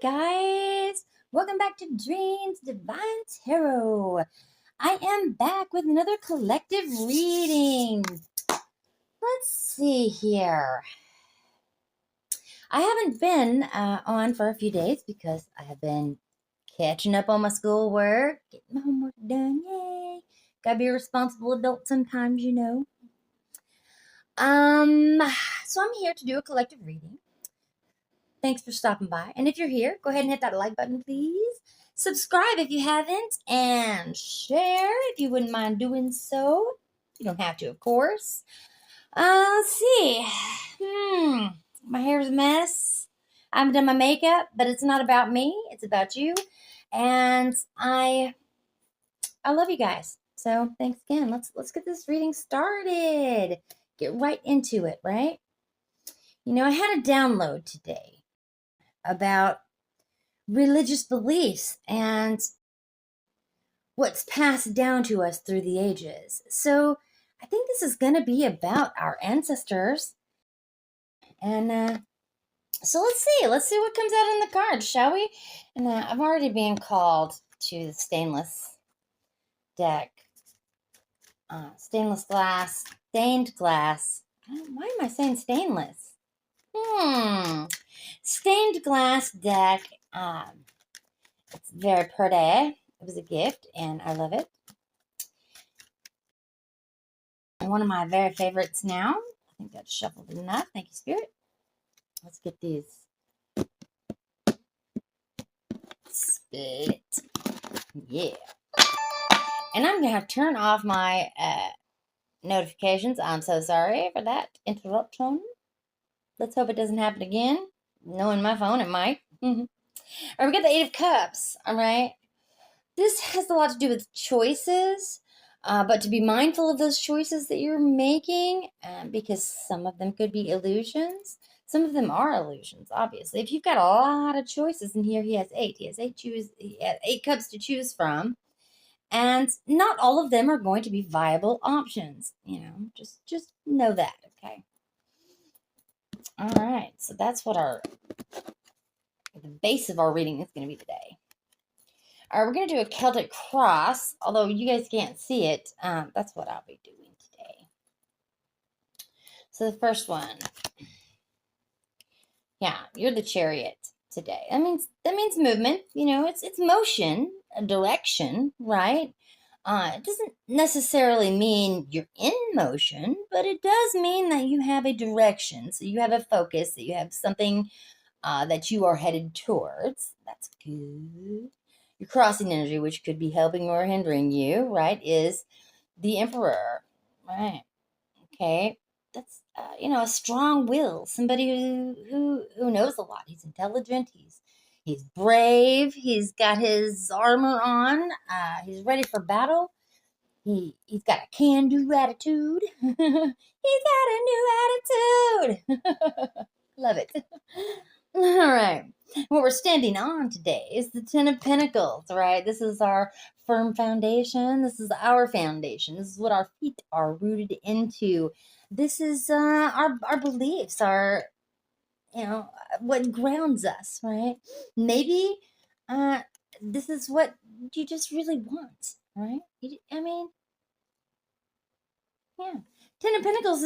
guys, welcome back to Dreams Divine Tarot. I am back with another collective reading. Let's see here. I haven't been on for a few days because I have been catching up on my schoolwork, getting my homework done. Yay! Gotta be a responsible adult sometimes, you know. So I'm here to do a collective reading. Thanks for stopping by. And if you're here, go ahead and hit that like button, please. Subscribe if you haven't, and share if you wouldn't mind doing so. You don't have to, of course. Let's see. My hair's a mess. I haven't done my makeup, but it's not about me. It's about you. And I love you guys. So thanks again. Let's get this reading started. Get right into it, right? You know, I had a download today about religious beliefs and what's passed down to us through the ages. So I think this is going to be about our ancestors. And so let's see what comes out in the cards, shall we? And I'm already being called to the stainless deck. Stainless glass, stained glass. Why am I saying stainless? Stained glass deck. It's very pretty. It was a gift, and I love it. And one of my very favorites now. I think that's shuffled enough. Thank you, Spirit. Let's get these split. Yeah. And I'm going to have to turn off my notifications. I'm so sorry for that interruption. Let's hope it doesn't happen again. Knowing my phone, it might. All right, we got the Eight of Cups. All right. This has a lot to do with choices, but to be mindful of those choices that you're making, because some of them could be illusions. Some of them are illusions, obviously. If you've got a lot of choices, and here he has eight. He has eight cups to choose from, and not all of them are going to be viable options. You know, just know that, okay? All right, so that's what the base of our reading is going to be today. All right, we're going to do a Celtic cross, although you guys can't see it. That's what I'll be doing today. So the first one. Yeah, you're the Chariot today. That means movement. You know, it's motion, a direction, right? It doesn't necessarily mean you're in motion, but it does mean that you have a direction. So you have a focus, that you have something that you are headed towards. That's good. Your crossing energy, which could be helping or hindering you, right, is the Emperor, right? Okay, that's a strong will, somebody who knows a lot. He's intelligent. He's brave. He's got his armor on. He's ready for battle. He's got a can-do attitude. He's got a new attitude. Love it. All right. What we're standing on today is the Ten of Pentacles, right? This is our firm foundation. This is our foundation. This is what our feet are rooted into. This is our beliefs, our, what grounds us, right? Maybe this is what you just really want, right? Yeah. Ten of Pentacles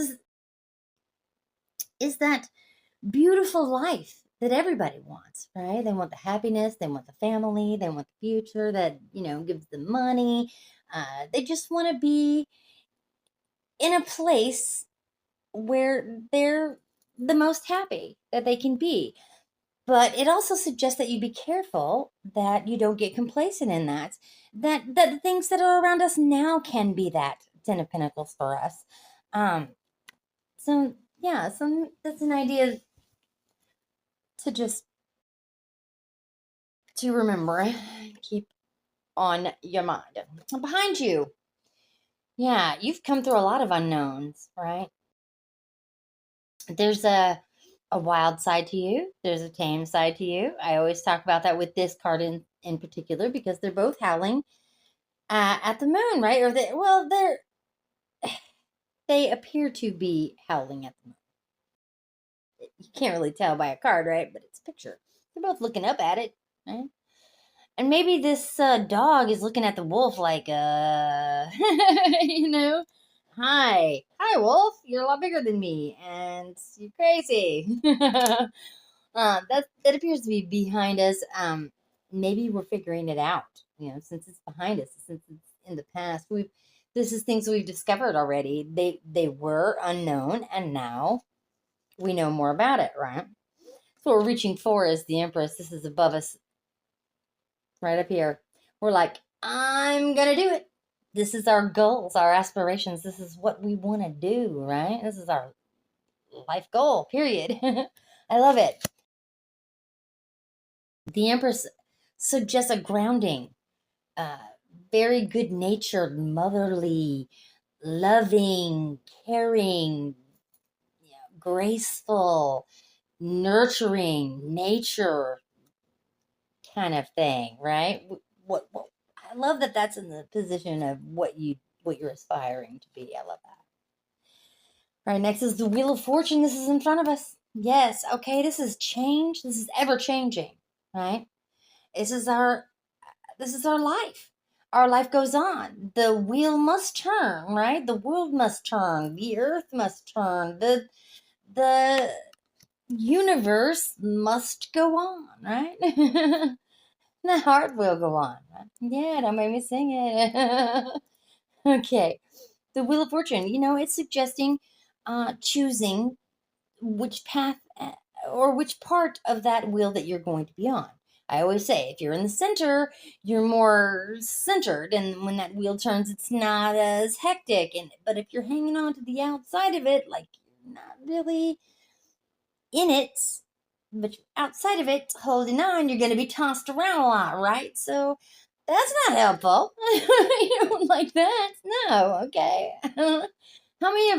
is that beautiful life that everybody wants, right? They want the happiness, they want the family, they want the future that, gives them money. They just want to be in a place where they're the most happy that they can be. But it also suggests that you be careful that you don't get complacent in that the things that are around us now can be that Ten of Pentacles for us. So that's an idea to remember, keep on your mind. Behind you, yeah, you've come through a lot of unknowns, right? There's a wild side to you. There's a tame side to you. I always talk about that with this card in particular, because they're both howling at the moon, right? Or they appear to be howling at the moon. You can't really tell by a card, right? But it's a picture. They're both looking up at it, right? And maybe this dog is looking at the wolf like, you know, hi, wolf. You're a lot bigger than me, and you're crazy. That appears to be behind us. Maybe we're figuring it out. You know, since it's behind us, since it's in the past, we've this is things we've discovered already. They were unknown, and now we know more about it, right? So what we're reaching for is the Empress. This is above us, right up here. We're like, I'm gonna do it. This is our goals, our aspirations. This is what we want to do, right? This is our life goal, period. I love it. The Empress suggests a grounding, uh, very good natured, motherly, loving, caring, graceful, nurturing, nature kind of thing, right? What I love that that's in the position of what you're aspiring to be. I love that. All right, next is the Wheel of Fortune. This is in front of us. Yes, okay, this is change. This is ever changing, right? This is our this is our life. Our life goes on. The wheel must turn, right? The world must turn. The earth must turn. The universe must go on, right? The heart will go on. Right? Yeah, don't make me sing it. Okay. The Wheel of Fortune, it's suggesting choosing which path or which part of that wheel that you're going to be on. I always say if you're in the center, you're more centered, and when that wheel turns, it's not as hectic. But if you're hanging on to the outside of it, like you're not really in it, but you're outside of it, holding on, you're going to be tossed around a lot, right? So that's not helpful. You don't like that? No, okay. How many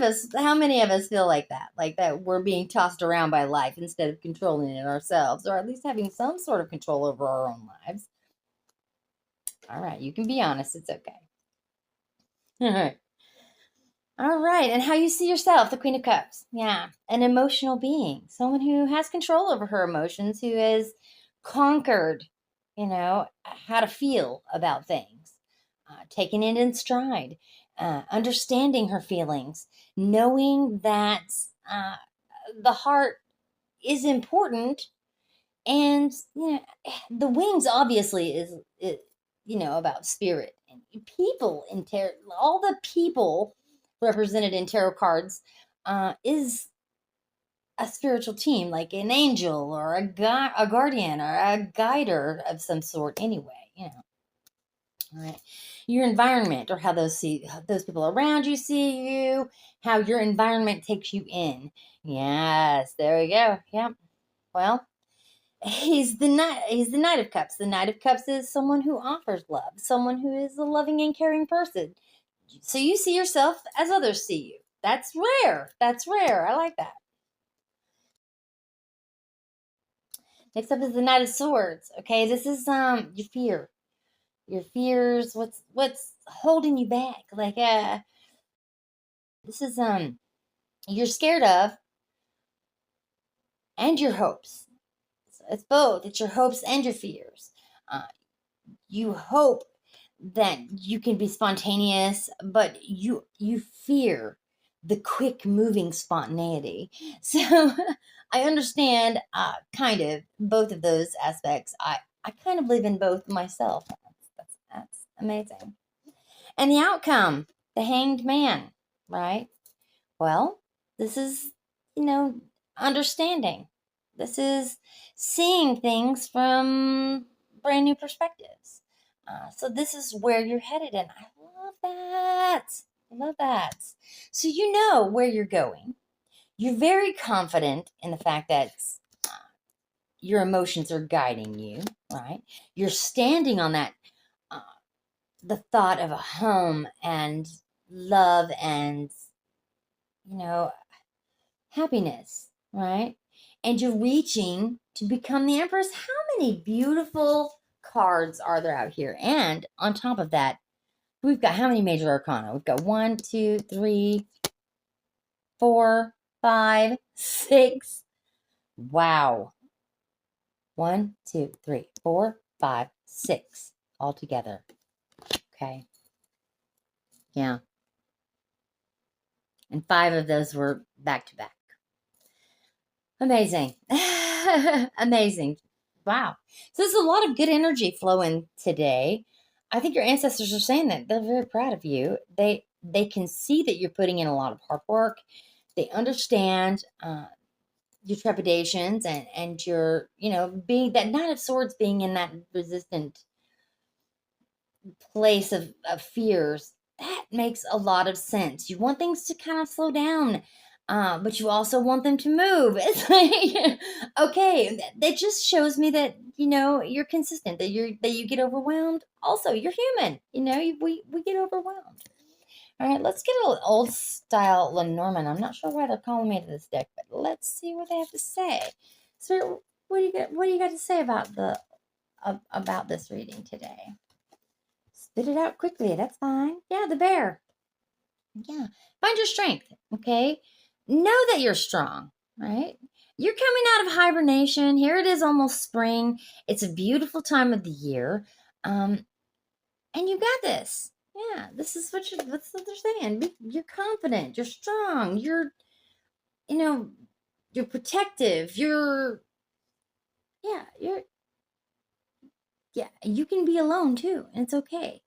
of us feel like that? Like that we're being tossed around by life instead of controlling it ourselves, or at least having some sort of control over our own lives. All right, you can be honest. It's okay. All right. All right. And how you see yourself, the Queen of Cups. Yeah. An emotional being, someone who has control over her emotions, who has conquered, how to feel about things, taking it in stride, understanding her feelings, knowing that the heart is important. And, the wings obviously is about spirit and people in tarot. All the people represented in tarot cards is a spiritual team, like an angel or a guardian or a guider of some sort. Anyway. All right, your environment, or how those people around you see you, how your environment takes you in. Yes, there we go. Yep. Well, he's the Knight of Cups. The Knight of Cups is someone who offers love, someone who is a loving and caring person. So you see yourself as others see you. That's rare. That's rare. I like that. Next up is the Knight of Swords. Okay, this is your fear. Your fears, what's holding you back. Like this is you're scared of, and your hopes. So it's both. It's your hopes and your fears. Uh, you hope that you can be spontaneous, but you fear the quick moving spontaneity. So I understand kind of both of those aspects. I kind of live in both myself. That's amazing. And the outcome, the Hanged Man, right? Well, this is, you know, understanding. This is seeing things from brand new perspectives. So this is where you're headed, and I love that. I love that. So you know where you're going. You're very confident in the fact that uh, your emotions are guiding you, right? You're standing on that, uh, the thought of a home and love and, you know, happiness, right? And you're reaching to become the Empress. How many beautiful cards are there out here? And on top of that, we've got how many major arcana? We've got 1, 2, 3, 4, 5, 6. Wow. 1, 2, 3, 4, 5, 6 all together. Okay. Yeah. And 5 of those were back to back. Amazing. Amazing. Wow. So there's a lot of good energy flowing today. I think your ancestors are saying that they're very proud of you. They can see that you're putting in a lot of hard work. They understand your trepidations and your, being that Knight of Swords, being in that resistant place of fears. That makes a lot of sense. You want things to kind of slow down, but you also want them to move. It's like, okay, that just shows me that you're consistent. That you get overwhelmed. Also, you're human. We get overwhelmed. All right, let's get an old style Lenormand. I'm not sure why they're calling me to this deck, but let's see what they have to say. Sir, what do you got to say about this reading today? Spit it out quickly. That's fine. Yeah, the bear. Yeah. Find your strength. Okay. Know that you're strong, right? You're coming out of hibernation. Here it is, almost spring. It's a beautiful time of the year. And you got this. Yeah, this is what they're saying. You're confident. You're strong. You're protective. You can be alone too, and it's okay.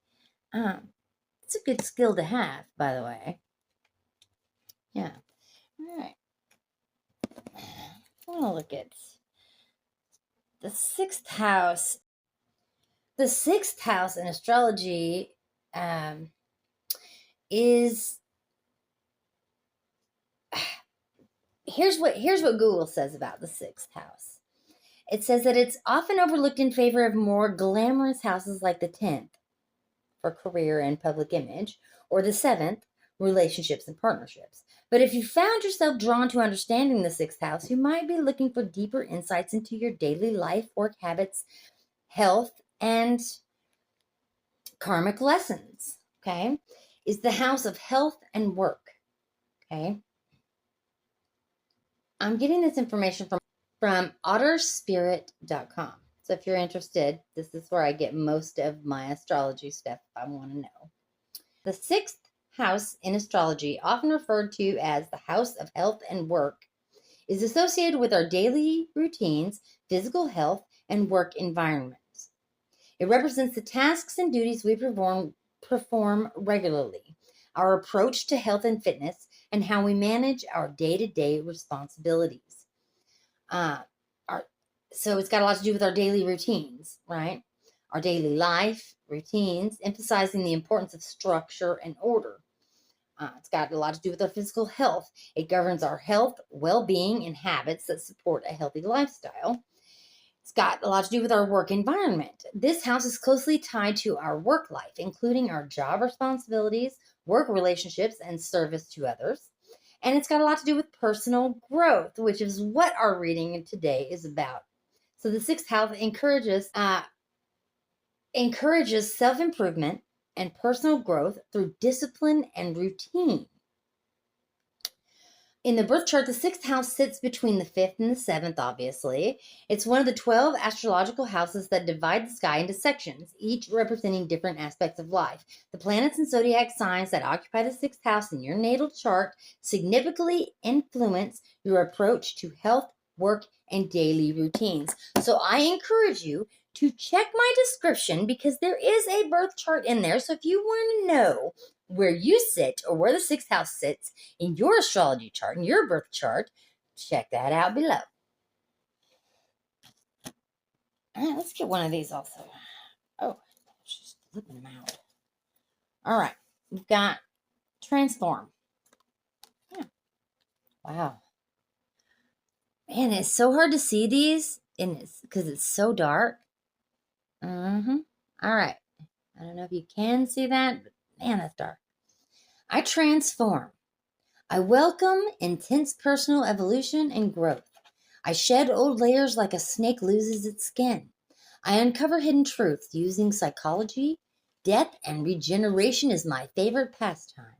It's a good skill to have, by the way. Yeah. All right. I want to look at the 6th house. The 6th house in astrology is here's what Google says about the 6th house. It says that it's often overlooked in favor of more glamorous houses like the 10th for career and public image, or the 7th, relationships and partnerships. But if you found yourself drawn to understanding the 6th house, you might be looking for deeper insights into your daily life, work habits, health, and karmic lessons. Okay? Is the house of health and work. Okay? I'm getting this information from otterspirit.com. So if you're interested, this is where I get most of my astrology stuff if I want to know. The 6th house in astrology, often referred to as the house of health and work, is associated with our daily routines, physical health, and work environments. It represents the tasks and duties we perform regularly, our approach to health and fitness, and how we manage our day-to-day responsibilities. So it's got a lot to do with our daily routines, right? Our daily life routines, emphasizing the importance of structure and order. It's got a lot to do with our physical health. It governs our health, well-being, and habits that support a healthy lifestyle. It's got a lot to do with our work environment. This house is closely tied to our work life, including our job responsibilities, work relationships, and service to others. And it's got a lot to do with personal growth, which is what our reading today is about. So the 6th house encourages self-improvement and personal growth through discipline and routine. In the birth chart, the 6th house sits between the 5th and the 7th, obviously. It's one of the 12 astrological houses that divide the sky into sections, each representing different aspects of life. The planets and zodiac signs that occupy the 6th house in your natal chart significantly influence your approach to health, work, and daily routines. So I encourage you to check my description because there is a birth chart in there. So if you want to know where you sit or where the 6th house sits in your astrology chart, in your birth chart, check that out below. All right, let's get one of these also. Oh, she's flipping them out. All right, we've got transform. Yeah. Wow. Man, it's so hard to see these because it's so dark. All right. I don't know if you can see that, but man, that's dark. I transform. I welcome intense personal evolution and growth. I shed old layers like a snake loses its skin. I uncover hidden truths using psychology. Death and regeneration is my favorite pastime.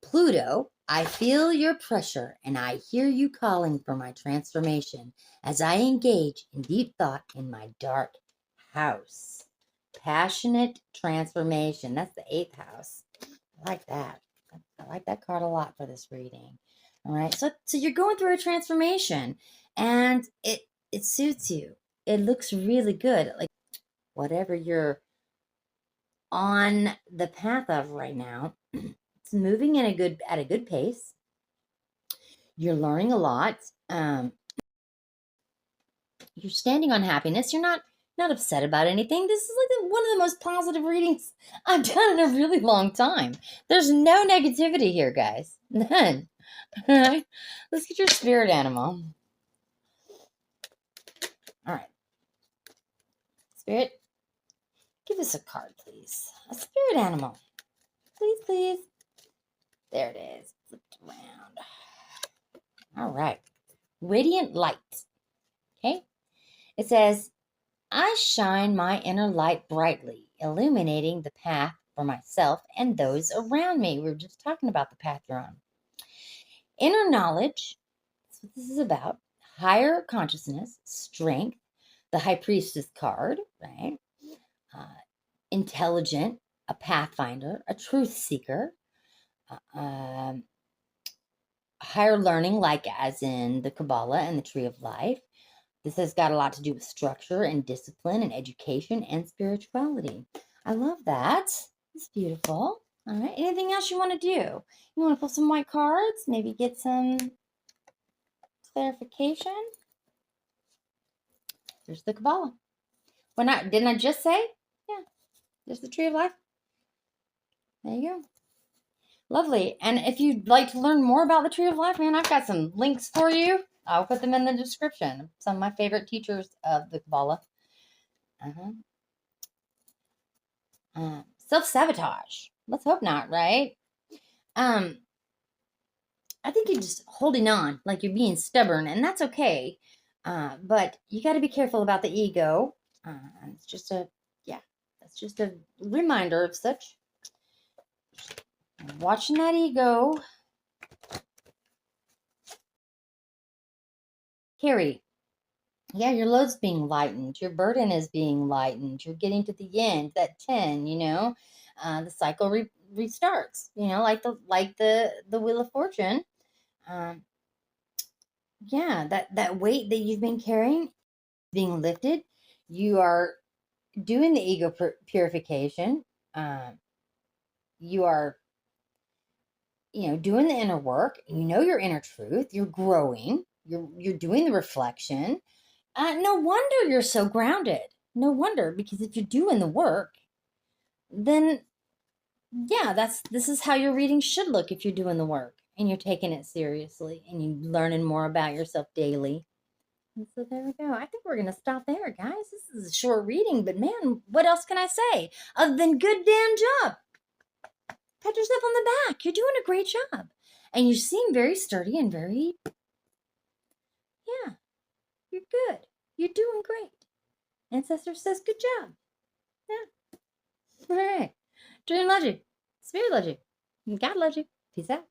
Pluto, I feel your pressure and I hear you calling for my transformation as I engage in deep thought in my dark house. Passionate transformation. That's the 8th house. I like that. I like that card a lot for this reading. All right. So you're going through a transformation and it suits you. It looks really good. Like whatever you're on the path of right now, it's moving at a good pace. You're learning a lot. You're standing on happiness. You're not upset about anything. This is like one of the most positive readings I've done in a really long time. There's no negativity here, guys. None. All right. Let's get your spirit animal. All right. Spirit, give us a card, please. A spirit animal. Please, please. There it is. Flipped around. All right. Radiant light. Okay. It says, I shine my inner light brightly, illuminating the path for myself and those around me. We were just talking about the path you're on. Inner knowledge, that's what this is about. Higher consciousness, strength, the High Priestess card, right? Intelligent, a pathfinder, a truth seeker, higher learning, like as in the Quaballa and the Tree of Life. This has got a lot to do with structure and discipline and education and spirituality. I love that. It's beautiful. All right. Anything else you want to do? You want to pull some white cards? Maybe get some clarification? There's the Quaballa. Didn't I just say? Yeah. There's the Tree of Life. There you go. Lovely. And if you'd like to learn more about the Tree of Life, man, I've got some links for you. I'll put them in the description. Some of my favorite teachers of the Quaballa. Self-sabotage. Let's hope not, right? I think you're just holding on, like you're being stubborn, and that's okay. But you got to be careful about the ego. It's just that's just a reminder of such. Watching that ego. Carrie, yeah, your load's being lightened. Your burden is being lightened. You're getting to the end, that 10, the cycle restarts, like the Wheel of Fortune. Yeah, that weight that you've been carrying being lifted. You are doing the ego purification. You are, doing the inner work. Your inner truth. You're growing. You're doing the reflection. No wonder you're so grounded. No wonder, because if you're doing the work, then yeah, this is how your reading should look if you're doing the work and you're taking it seriously and you're learning more about yourself daily. And so there we go. I think we're going to stop there, guys. This is a short reading, but man, what else can I say other than good damn job? Pat yourself on the back. You're doing a great job. And you seem very sturdy and very, yeah, you're good. You're doing great. Ancestor says, good job. Yeah. All right. Dream loves you. Spirit loves you. God loves you. Peace out.